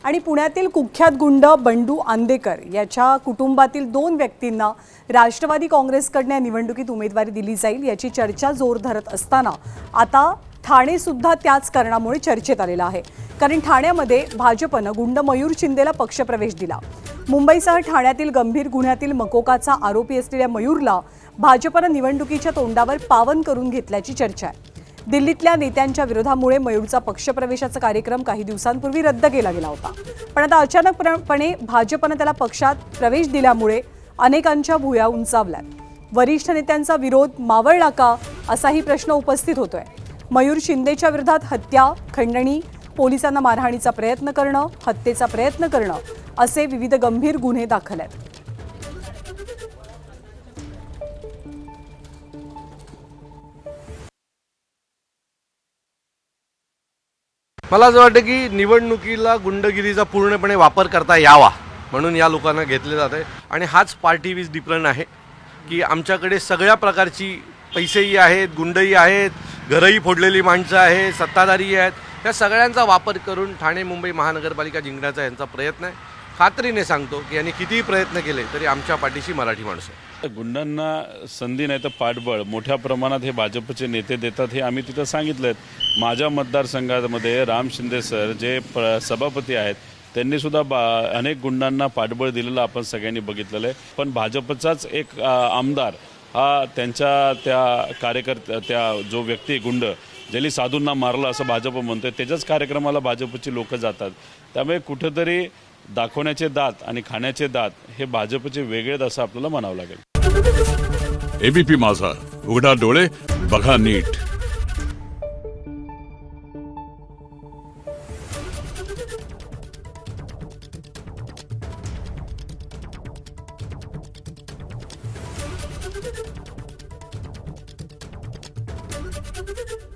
आणि पुण्यातील कुख्यात गुंड बंडू आंदेकर याच्या कुटुंबातील 2 व्यक्तींना राष्ट्रवादी काँग्रेसकडून निवडणुकीत उमेदवारी दिली जाईल याची चर्चा जोर धरत असताना आता ठाणे सुद्धा त्याच कारणामुळे चर्चेत आलेला आहे। कारण ठाण्यामध्ये भाजपने गुंड मयूर शिंदेला पक्षप्रवेश दिला। मुंबईसह ठाण्यातील गंभीर गुन्ह्यातील मकोकाचा आरोपी असलेल्या मयूरला भाजपने निवडणुकीच्या तोंडावर पावन करून घेतल्याची चर्चा आहे। दिल्लीतल्या नेत्यांच्या विरोधामुळे मयूरचा पक्षप्रवेशाचा कार्यक्रम काही दिवसांपूर्वी रद्द केला गेला होता। पण आता अचानकपणे भाजपने त्याला पक्षात प्रवेश दिल्यामुळे अनेकांच्या भुवया उंचावल्यात। वरिष्ठ नेत्यांचा विरोध मावळला का असाही प्रश्न उपस्थित होतोय। मयूर शिंदेच्या विरोधात हत्या, खंडणी, पोलिसांना मारहाणीचा प्रयत्न करणं, हत्येचा प्रयत्न करणं असे विविध गंभीर गुन्हे दाखल आहेत। मला असं वाटतं की निवडणुकीला गुंडगिरीचा पूर्णपणे वापर करता यावा म्हणून या लोकांना घेतले जाते। आणि हाच पार्टी विज डिफरंट आहे की आमच्याकडे सगळ्या प्रकारची पैसेही आहेत, गुंडही आहेत, घरही फोडलेली माणसं आहेत, सत्ताधारी आहेत। या सगळ्यांचा वापर करून ठाणे मुंबई महानगरपालिका जिंकण्याचा यांचा प्रयत्न आहे। खात्रीने सांगतो की यांनी कितीही प्रयत्न केले तरी आमच्या पाठीशी मराठी माणसं। गुंडांना संधी नाही तर पाठबळ मोठ्या प्रमाणात हे भाजपचे नेते देतात हे आम्ही तिथं सांगितलं आहे। माझ्या मतदारसंघामध्ये राम शिंदे सर जे सभापती आहेत त्यांनी सुद्धा अनेक गुंडांना पाठबळ दिलेलं आपण सगळ्यांनी बघितलेलं आहे। पण भाजपचाच एक आमदार हा त्यांच्या त्या कार्यकर्त्या त्या जो व्यक्ती गुंड ज्यांनी साधूंना मारलं असं भाजप म्हणतोय त्याच्याच कार्यक्रमाला भाजपची लोक जातात। त्यामुळे कुठेतरी दाखवण्याचे दात आणि खाण्याचे दात हे भाजपचे वेगळेच असं आपल्याला म्हणावं लागेल। एबीपी माझा, उघडा डोळे बघा नीट। Thank you.